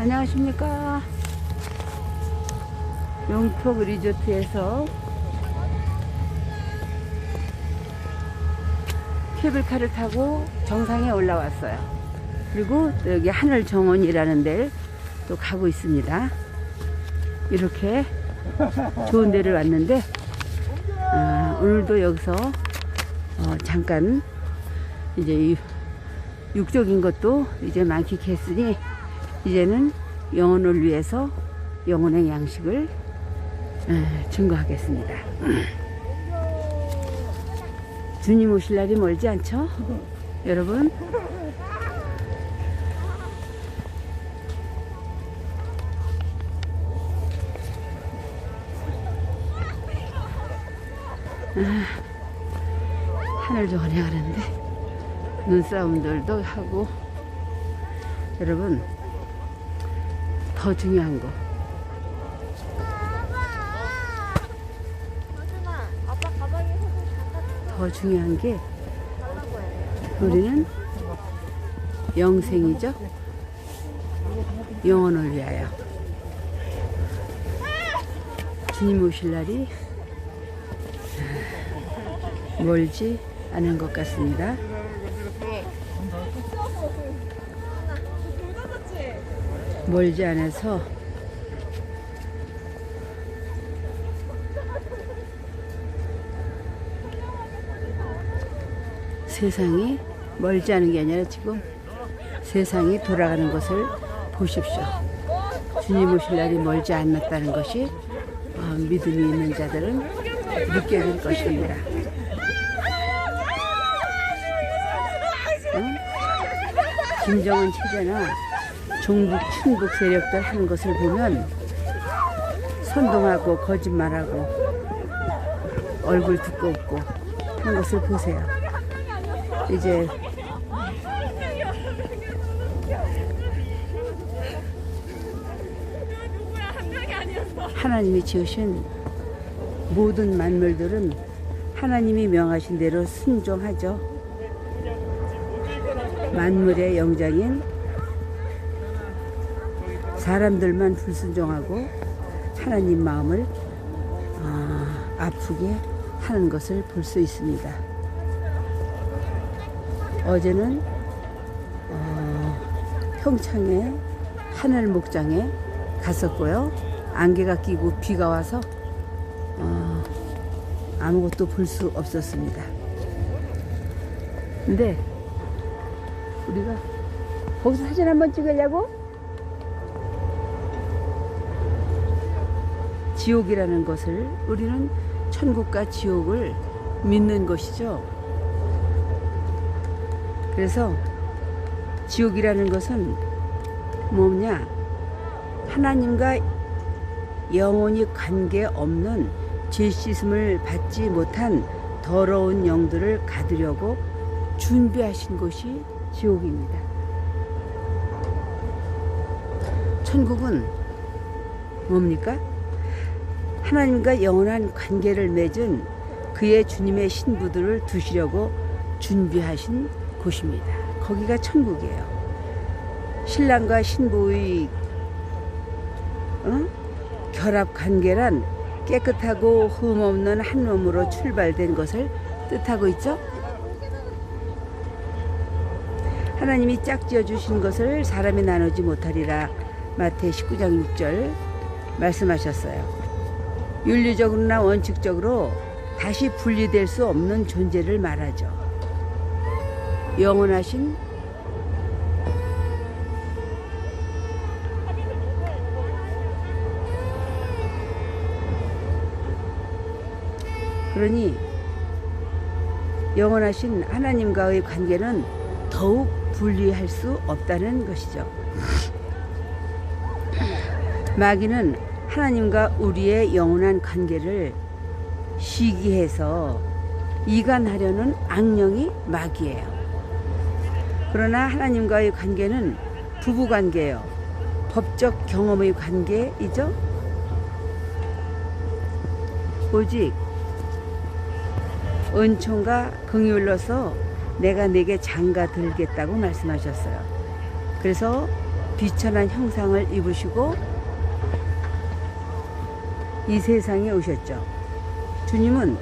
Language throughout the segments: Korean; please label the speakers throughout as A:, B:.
A: 안녕하십니까. 영턱 리조트에서 케이블카를 타고 정상에 올라왔어요. 그리고 또 여기 하늘정원이라는 데를 또 가고 있습니다. 이렇게 좋은 데를 왔는데 오늘도 여기서 잠깐 이제 육적인 것도 이제 만끽했으니 이제는 영혼을 위해서 영혼의 양식을 증거하겠습니다. 주님 오실 날이 멀지 않죠? 여러분, 하늘정원에 가는데 눈싸움들도 하고, 여러분, 더 중요한 거, 더 중요한 게 우리는 영생이죠. 영혼을 위하여 주님 오실 날이 멀지 않은 것 같습니다. 멀지 않아서 세상이 멀지 않은 게 아니라 지금 세상이 돌아가는 것을 보십시오. 주님 오실 날이 멀지 않았다는 것이 믿음이 있는 자들은 느껴질 것입니다. 김정은 체제나 종북, 친북 세력들 하는 것을 보면 선동하고 거짓말하고 얼굴 두껍고 하는 것을 보세요. 이제 하나님이 지으신 모든 만물들은 하나님이 명하신 대로 순종하죠. 만물의 영장인 사람들만 불순종하고 하나님 마음을 아프게 하는 것을 볼 수 있습니다. 어제는 평창의 하늘 목장에 갔었고요. 안개가 끼고 비가 와서 아무것도 볼 수 없었습니다. 근데 우리가 거기서 사진 한번 찍으려고? 지옥이라는 것을, 우리는 천국과 지옥을 믿는 것이죠. 그래서 지옥이라는 것은 뭐냐? 하나님과 영원히 관계없는 죄 씻음을 받지 못한 더러운 영들을 가두려고 준비하신 곳이 지옥입니다. 천국은 뭡니까? 하나님과 영원한 관계를 맺은 그의 주님의 신부들을 두시려고 준비하신 곳입니다. 거기가 천국이에요. 신랑과 신부의 결합 관계란 깨끗하고 흠없는 한 몸으로 출발된 것을 뜻하고 있죠. 하나님이 짝지어 주신 것을 사람이 나누지 못하리라 마태 19장 6절 말씀하셨어요. 윤리적으로나 원칙적으로 다시 분리될 수 없는 존재를 말하죠. 영원하신 그러니 영원하신 하나님과의 관계는 더욱 분리할 수 없다는 것이죠. 마귀는 하나님과 우리의 영원한 관계를 시기해서 이간하려는 악령이 마귀예요. 그러나 하나님과의 관계는 부부관계예요. 법적 경험의 관계이죠. 오직 은총과 긍휼로서 내가 네게 장가 들겠다고 말씀하셨어요. 그래서 비천한 형상을 입으시고 이 세상에 오셨죠. 주님은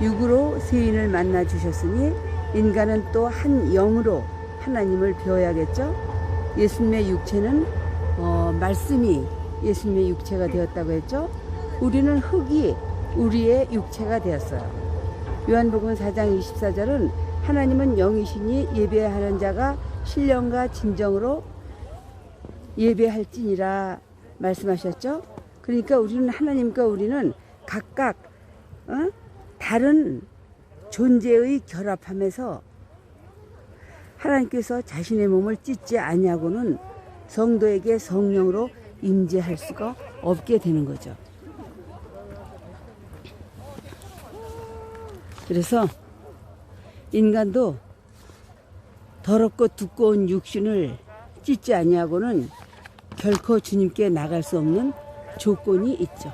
A: 육으로 세인을 만나 주셨으니 인간은 또 한 영으로 하나님을 배워야겠죠. 예수님의 육체는 말씀이 예수님의 육체가 되었다고 했죠. 우리는 흙이 우리의 육체가 되었어요. 요한복음 4장 24절은 하나님은 영이시니 예배하는 자가 신령과 진정으로 예배할지니라 말씀하셨죠. 그러니까 우리는 하나님과 우리는 각각 다른 존재의 결합함에서 하나님께서 자신의 몸을 찢지 아니하고는 성도에게 성령으로 임재할 수가 없게 되는 거죠. 그래서 인간도 더럽고 두꺼운 육신을 찢지 아니하고는 결코 주님께 나갈 수 없는 조건이 있죠.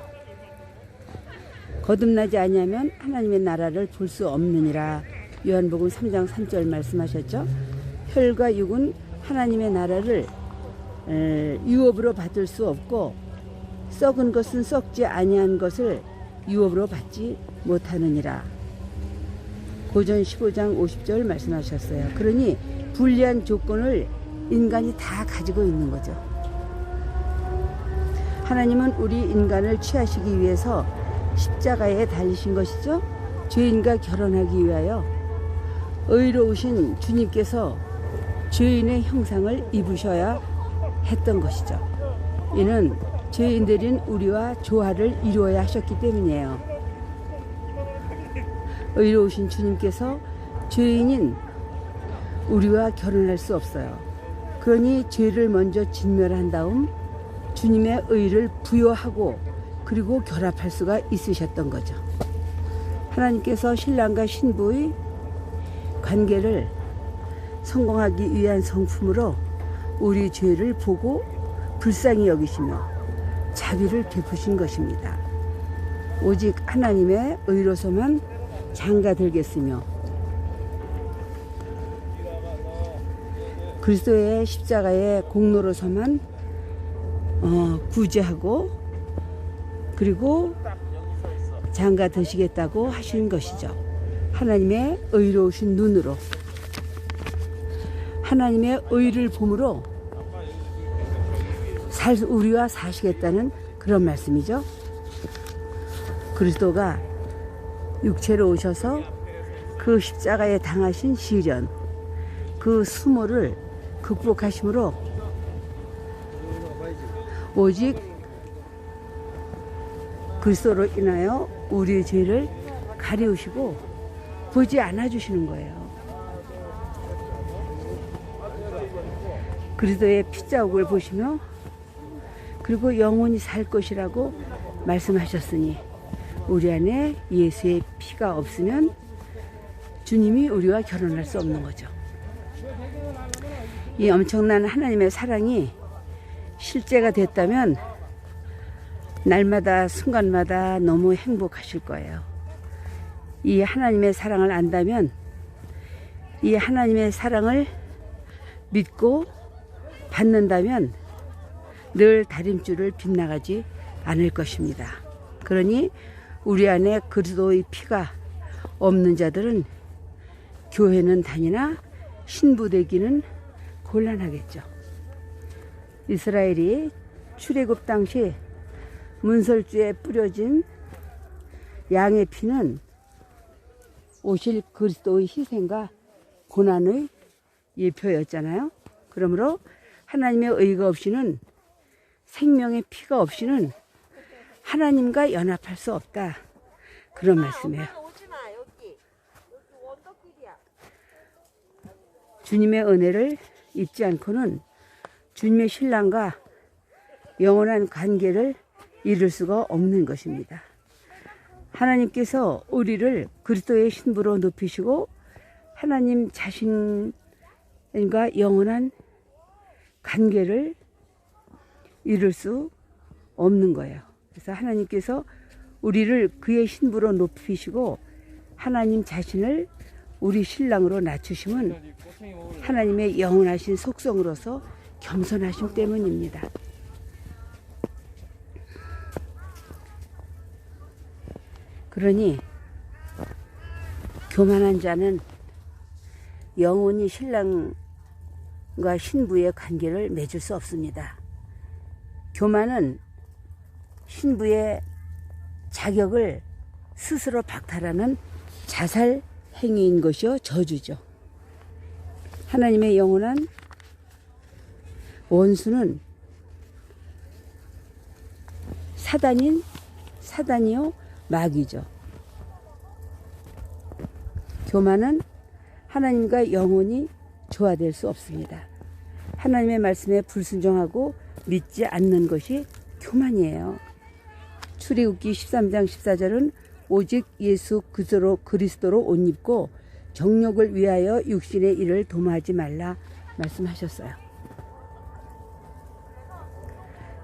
A: 거듭나지 아니하면 하나님의 나라를 볼 수 없느니라. 요한복음 3장 3절 말씀하셨죠. 혈과 육은 하나님의 나라를 유업으로 받을 수 없고 썩은 것은 썩지 아니한 것을 유업으로 받지 못하느니라. 고전 15장 50절 말씀하셨어요. 그러니 불리한 조건을 인간이 다 가지고 있는 거죠. 하나님은 우리 인간을 취하시기 위해서 십자가에 달리신 것이죠. 죄인과 결혼하기 위하여 의로우신 주님께서 죄인의 형상을 입으셔야 했던 것이죠. 이는 죄인들인 우리와 조화를 이루어야 하셨기 때문이에요. 의로우신 주님께서 죄인인 우리와 결혼할 수 없어요. 그러니 죄를 먼저 진멸한 다음 주님의 의를 부여하고 그리고 결합할 수가 있으셨던 거죠. 하나님께서 신랑과 신부의 관계를 성공하기 위한 성품으로 우리 죄를 보고 불쌍히 여기시며 자비를 베푸신 것입니다. 오직 하나님의 의로서만 장가들겠으며 그리스도의 십자가의 공로로서만 구제하고 그리고 장가드시겠다고 하시는 것이죠. 하나님의 의로우신 눈으로 하나님의 의를 봄으로 우리와 사시겠다는 그런 말씀이죠. 그리스도가 육체로 오셔서 그 십자가에 당하신 시련, 그 수모를 극복하심으로 오직 그리스도로 인하여 우리의 죄를 가리우시고 보지 않아 주시는 거예요. 그리스도의 피자국을 보시며 그리고 영원히 살 것이라고 말씀하셨으니 우리 안에 예수의 피가 없으면 주님이 우리와 결혼할 수 없는 거죠. 이 엄청난 하나님의 사랑이 실제가 됐다면 날마다 순간마다 너무 행복하실 거예요. 이 하나님의 사랑을 안다면 이 하나님의 사랑을 믿고 받는다면 늘 다림줄을 빗나가지 않을 것입니다. 그러니 우리 안에 그리스도의 피가 없는 자들은 교회는 다니나 신부되기는 곤란하겠죠. 이스라엘이 출애굽 당시 문설주에 뿌려진 양의 피는 오실 그리스도의 희생과 고난의 예표였잖아요. 그러므로 하나님의 의가 없이는 생명의 피가 없이는 하나님과 연합할 수 없다. 그런 말씀이에요. 주님의 은혜를 잊지 않고는 주님의 신랑과 영원한 관계를 이룰 수가 없는 것입니다. 하나님께서 우리를 그리스도의 신부로 높이시고 하나님 자신과 영원한 관계를 이룰 수 없는 거예요. 그래서 하나님께서 우리를 그의 신부로 높이시고 하나님 자신을 우리 신랑으로 낮추심은 하나님의 영원하신 속성으로서 겸손하심 때문입니다. 그러니 교만한 자는 영원히 신랑과 신부의 관계를 맺을 수 없습니다. 교만은 신부의 자격을 스스로 박탈하는 자살 행위인 것이요 저주죠. 하나님의 영원한 원수는 사단이요 마귀죠. 교만은 하나님과 영원히 조화될 수 없습니다. 하나님의 말씀에 불순종하고 믿지 않는 것이 교만이에요. 출애굽기 13장 14절은 오직 예수 그리스도로 옷 입고 정욕을 위하여 육신의 일을 도모하지 말라 말씀하셨어요.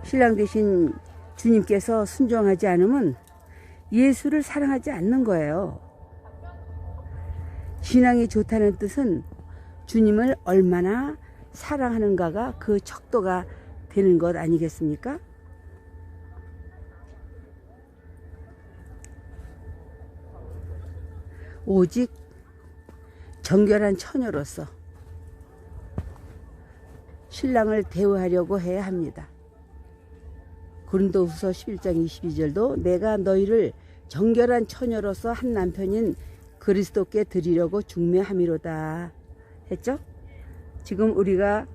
A: 신랑 되신 주님께서 순종하지 않으면 예수를 사랑하지 않는 거예요. 신앙이 좋다는 뜻은 주님을 얼마나 사랑하는가가 그 척도가 되는 것 아니겠습니까? 오직 정결한 처녀로서 신랑을 대우하려고 해야 합니다. 고린도후서 11장 22절도 내가 너희를 정결한 처녀로서 한 남편인 그리스도께 드리려고 중매함이로다 했죠? 지금 우리가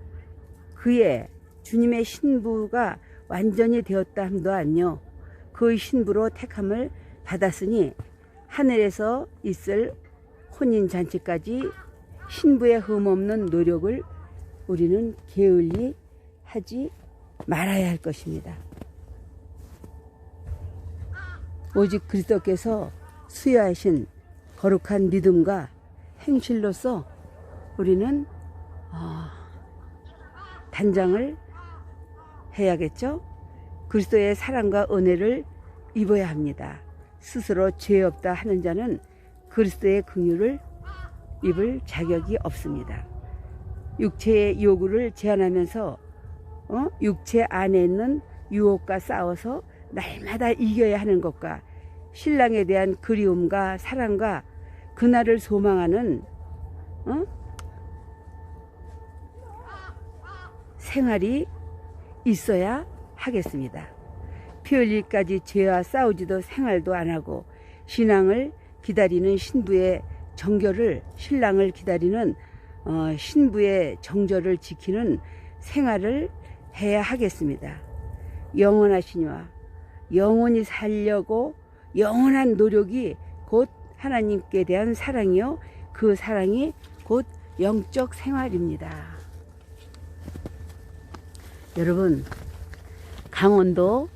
A: 그의 주님의 신부가 완전히 되었다 함도 아니요 그의 신부로 택함을 받았으니 하늘에서 있을 혼인잔치까지 신부의 흠없는 노력을 우리는 게을리 하지 말아야 할 것입니다. 오직 그리스도께서 수여하신 거룩한 믿음과 행실로서 우리는 단장을 해야겠죠. 그리스도의 사랑과 은혜를 입어야 합니다. 스스로 죄 없다 하는 자는 그리스도의 긍휼을 입을 자격이 없습니다. 육체의 요구를 제한하면서 육체 안에 있는 유혹과 싸워서 날마다 이겨야 하는 것과 신랑에 대한 그리움과 사랑과 그날을 소망하는 생활이 있어야 하겠습니다. 피 흘릴까지 죄와 싸우지도 생활도 안 하고 신랑을 기다리는 신부의 정결을 신랑을 기다리는 신부의 정절을 지키는 생활을 해야 하겠습니다. 영원하시니와 영원히 살려고 영원한 노력이 곧 하나님께 대한 사랑이요 그 사랑이 곧 영적 생활입니다. 여러분 강원도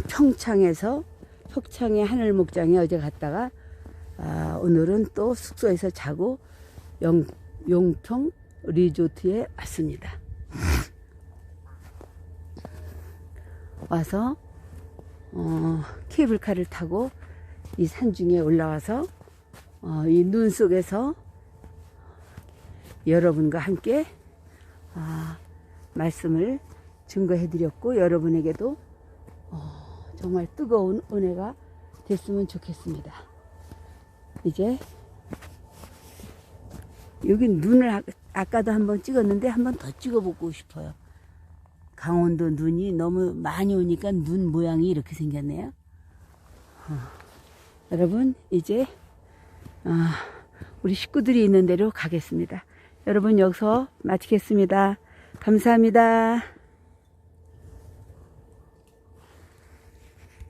A: 평창의 하늘 목장에 어제 갔다가 오늘은 또 숙소에서 자고 용평 리조트에 왔습니다. 와서 케이블카를 타고 이 산중에 올라와서 이 눈 속에서 여러분과 함께 말씀을 증거해 드렸고 여러분에게도 정말 뜨거운 은혜가 됐으면 좋겠습니다. 이제 여기 눈을 아까도 한번 찍었는데 한번 더 찍어보고 싶어요. 강원도 눈이 너무 많이 오니까 눈 모양이 이렇게 생겼네요. 여러분 이제 우리 식구들이 있는 데로 가겠습니다. 여러분 여기서 마치겠습니다. 감사합니다.